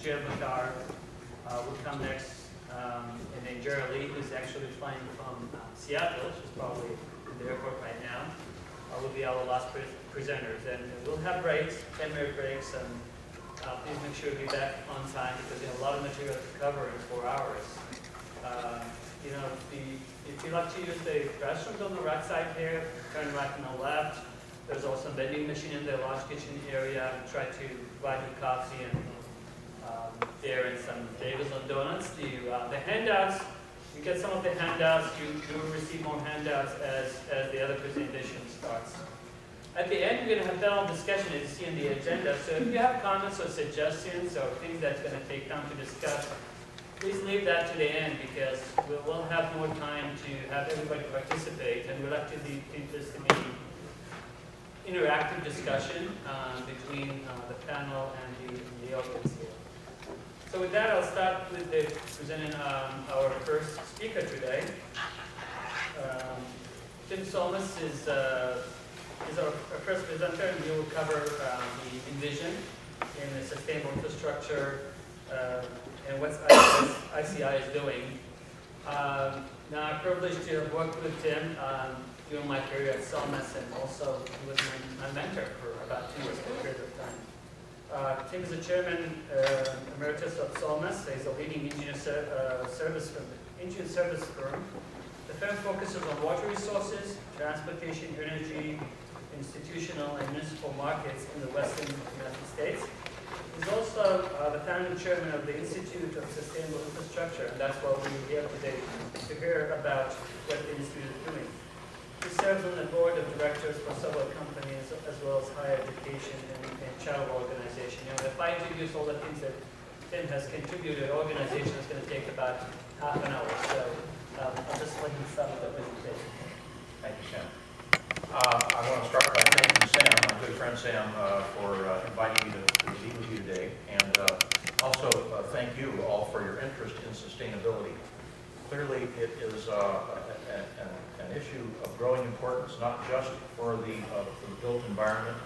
Jim Bakar will come next, and then Jerry Lee, who's actually flying from Seattle, she's probably in the airport right now, will be our last presenters. And we'll have breaks, 10-minute breaks, and please make sure to be back on time because you have a lot of material to cover in 4 hours. You know, if you like to use the restrooms on the right side here, turn right and the left. There's also a vending machine in the large kitchen area. Try to provide you coffee and beer and some bagels and donuts. The handouts, you get some of the handouts. You will receive more handouts as the other presentation starts. At the end, we're going to have panel discussion as you see in the agenda. So if you have comments or suggestions or things that's going to take time to discuss, please leave that to the end because we'll have more time to have everybody participate, and we'd like to think this to be interactive discussion between the panel and the audience here. So with that, I'll start with presenting our first speaker today. Tim Solmas is our first presenter, and he will cover the envision in the sustainable infrastructure and what ICI is doing. Now, I'm privileged to have worked with Tim during my career at Solmas, and also he was my mentor for about 2 years for a period of time. Tim is the chairman emeritus of Solmas. He's a leading engineering service firm. The firm focuses on water resources, transportation, energy, institutional, and municipal markets in the western United States. He's also the founding chairman of the Institute of Sustainable Infrastructure, and that's what we're here today to hear about what the institute is doing. He serves on the board of directors for several companies, as well as higher education and charitable organization. You know, if I introduce all the things that Tim has contributed, organization is going to take about half an hour. So I'll just let him start with the presentation. Thank you, Sam. I want to start by thanking Sam, my good friend Sam, for inviting me to be with you today, and also thank you all for your interest in sustainability. Clearly, it is an issue of growing importance, not just for the built environment,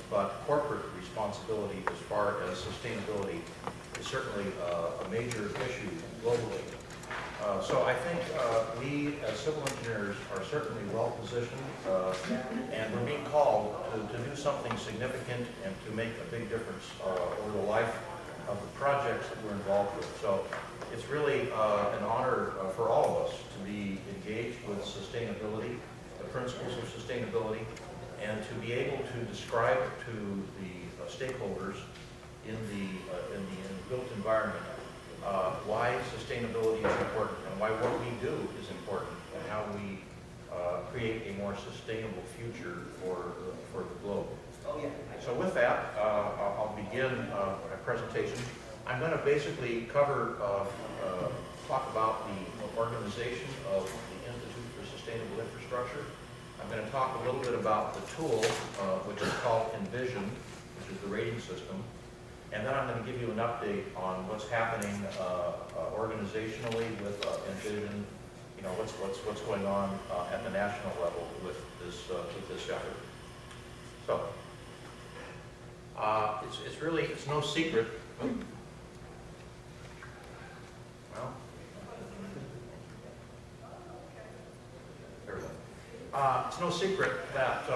but corporate responsibility as far as sustainability is certainly a major issue globally. So I think we as civil engineers are certainly well positioned, and we're being called to do something significant and to make a big difference over the life of the projects that we're involved with. So it's really an honor for all of us to be engaged with sustainability, the principles of sustainability, and to be able to describe to the stakeholders in the built environment why sustainability is important and why what we do is important and how we create a more sustainable future for the globe. So with that, I'll begin my presentation. I'm going to basically cover, talk about the organization of the Institute for Sustainable Infrastructure. I'm going to talk a little bit about the tool, which is called Envision, which is the rating system. And then I'm going to give you an update on what's happening organizationally with Envision. You know, what's going on at the national level with this effort. So it's no secret. Well, there we go. It's no secret that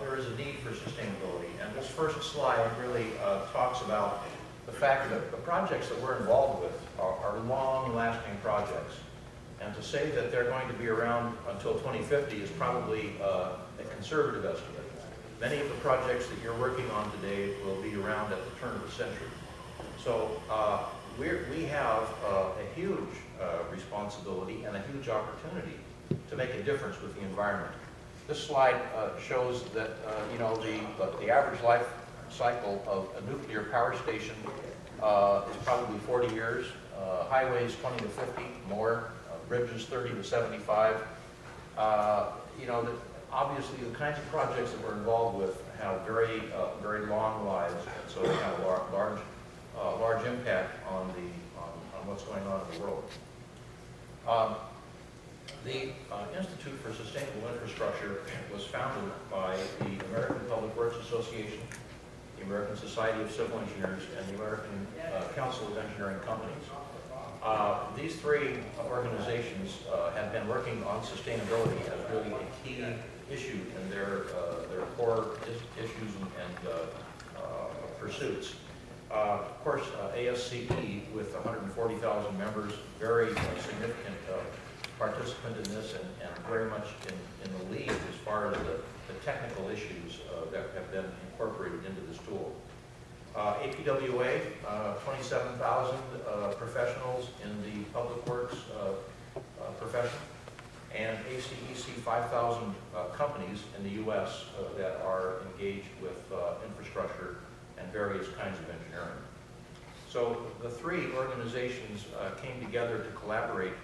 there is a need for sustainability, and this first slide really talks about the fact that the projects that we're involved with are long-lasting projects, and to say that they're going to be around until 2050 is probably a conservative estimate. Many of the projects that you're working on today will be around at the turn of the century. So we have a huge responsibility and a huge opportunity to make a difference with the environment. This slide shows that you know, the average life cycle of a nuclear power station is probably 40 years, highways 20 to 50, more, bridges 30 to 75. You know, obviously the kinds of projects that we're involved with have very long lives, and so they have a large impact on what's going on in the world. The Institute for Sustainable Infrastructure was founded by the American Public Works Association the American Society of Civil Engineers, and the American Council of Engineering Companies. These three organizations have been working on sustainability as really a key issue in their core issues and pursuits. Of course, ASCE, with 140,000 members, very significant participant in this, and very much in the lead as far as the technical issues that have been incorporated into this tool. APWA, 27,000 professionals in the public works profession, and ACEC, 5,000 companies in the U.S. That are engaged with infrastructure and various kinds of engineering. So the three organizations came together to collaborate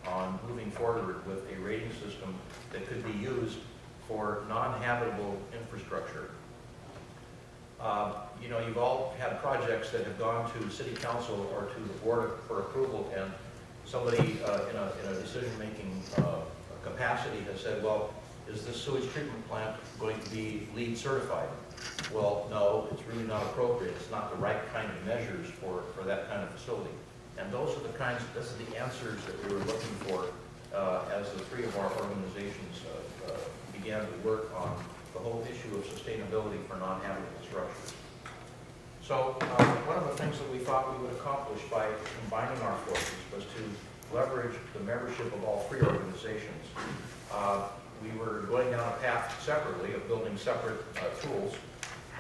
on moving forward with a rating system that could be used for non-habitable infrastructure. You know, you've all had projects that have gone to City Council or to the Board for approval, and somebody in a decision-making capacity has said, well, is this sewage treatment plant going to be LEED certified? Well, no, it's really not appropriate. It's not the right kind of measures for that kind of facility. And those are the answers that we were looking for as the three of our organizations began to work on the whole issue of sustainability for non-habitable structures. So one of the things that we thought we would accomplish by combining our forces was to leverage the membership of all three organizations. We were going down a path separately of building separate tools,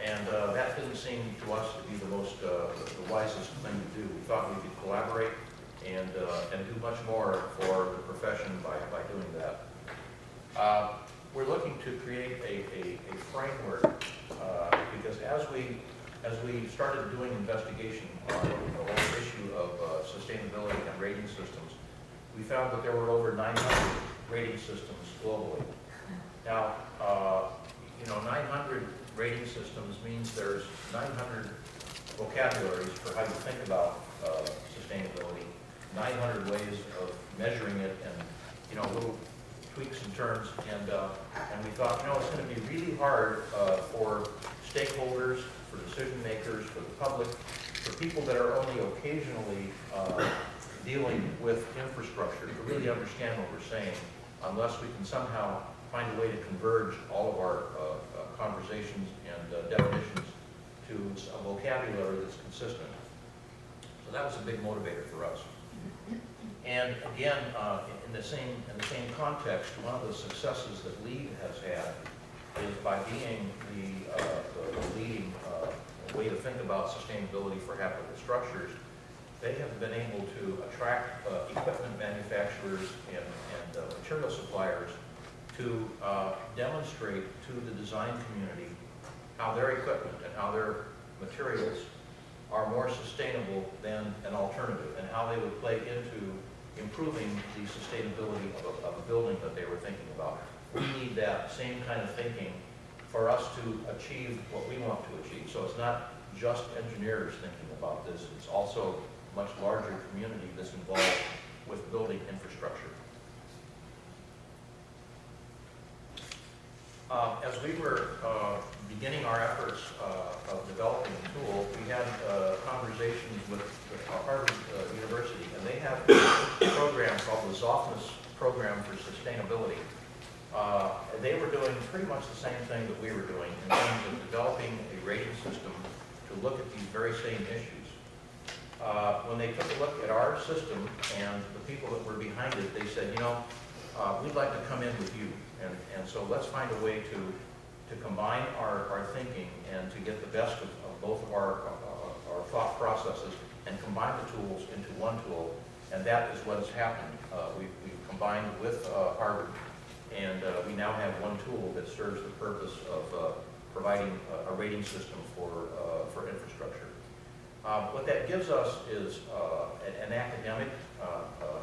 and that didn't seem to us to be the wisest thing to do. We thought we could collaborate and do much more for the profession by doing that. We're looking to create a framework because as we started doing investigation on the whole issue of sustainability and rating systems, we found that there were over 900 rating systems globally. Now, 900 rating systems means there's 900 vocabularies for how you think about sustainability, 900 ways of measuring it, and little tweaks and turns. And we thought, it's going to be really hard for stakeholders, for decision makers, for the public, for people that are only occasionally dealing with infrastructure to really understand what we're saying, unless we can somehow find a way to converge all of our conversations and definitions to a vocabulary that's consistent. So that was a big motivator for us. And again, in the same context, one of the successes that LEED has had is by being the leading way to think about sustainability for habitable structures. They have been able to attract equipment manufacturers and material suppliers to demonstrate to the design community how their equipment and how their materials are more sustainable than an alternative, and how they would play into improving the sustainability of a building that they were thinking about. We need that same kind of thinking for us to achieve what we want to achieve. So it's not just engineers thinking about this, it's also a much larger community that's involved with building infrastructure. As we were beginning our efforts of developing the tool, we had conversations with Harvard University, and they have a program called the Zofnass Program for Sustainability. They were doing pretty much the same thing that we were doing in terms of developing a rating system to look at these very same issues. When they took a look at our system and the people that were behind it, they said, we'd like to come in with you. And so let's find a way to combine our thinking and to get the best of both of our thought processes and combine the tools into one tool. And that is what has happened. We've combined with Harvard, and we now have one tool that serves the purpose of providing a rating system for infrastructure. What that gives us is an academic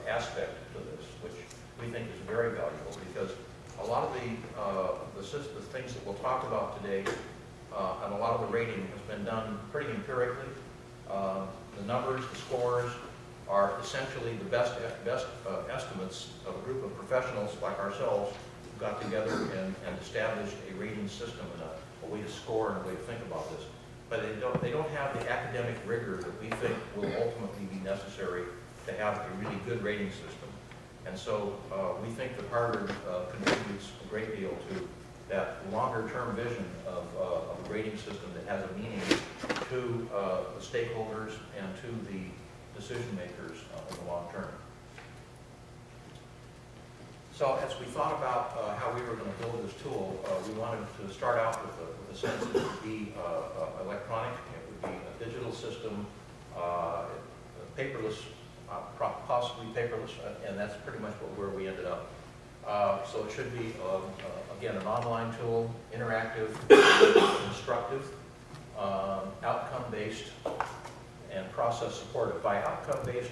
aspect to this, which we think is very valuable, because a lot of the things that we'll talk about today and a lot of the rating has been done pretty empirically. The numbers, the scores are essentially the best estimates of a group of professionals like ourselves who got together and established a rating system and a way to score and a way to think about this. but they don't have the academic rigor that we think will ultimately be necessary to have a really good rating system. And so we think that Harvard contributes a great deal to that longer-term vision of a rating system that has a meaning to the stakeholders and to the decision makers in the long term. So as we thought about how we were going to build this tool, we wanted to start out with a sense that it would be electronic, it would be a digital system, paperless, possibly paperless, and that's pretty much where we ended up. So it should be, again, an online tool, interactive, instructive, outcome-based, and process supportive. By outcome-based,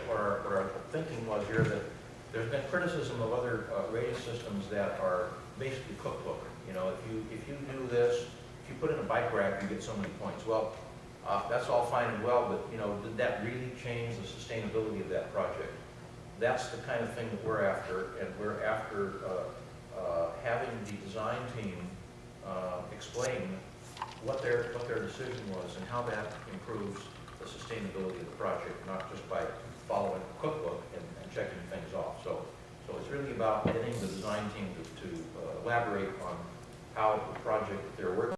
what our thinking was here that there's been criticism of other rating systems that are basically cookbook. You know, if you do this, if you put in a bike rack, you get so many points. Well, that's all fine and well, but you know, did that really change the sustainability of that project? That's the kind of thing that we're after, and we're after having the design team explain what their decision was and how that improves the sustainability of the project, not just by following a cookbook and checking things off. So it's really about getting the design team to elaborate on how the project that they're working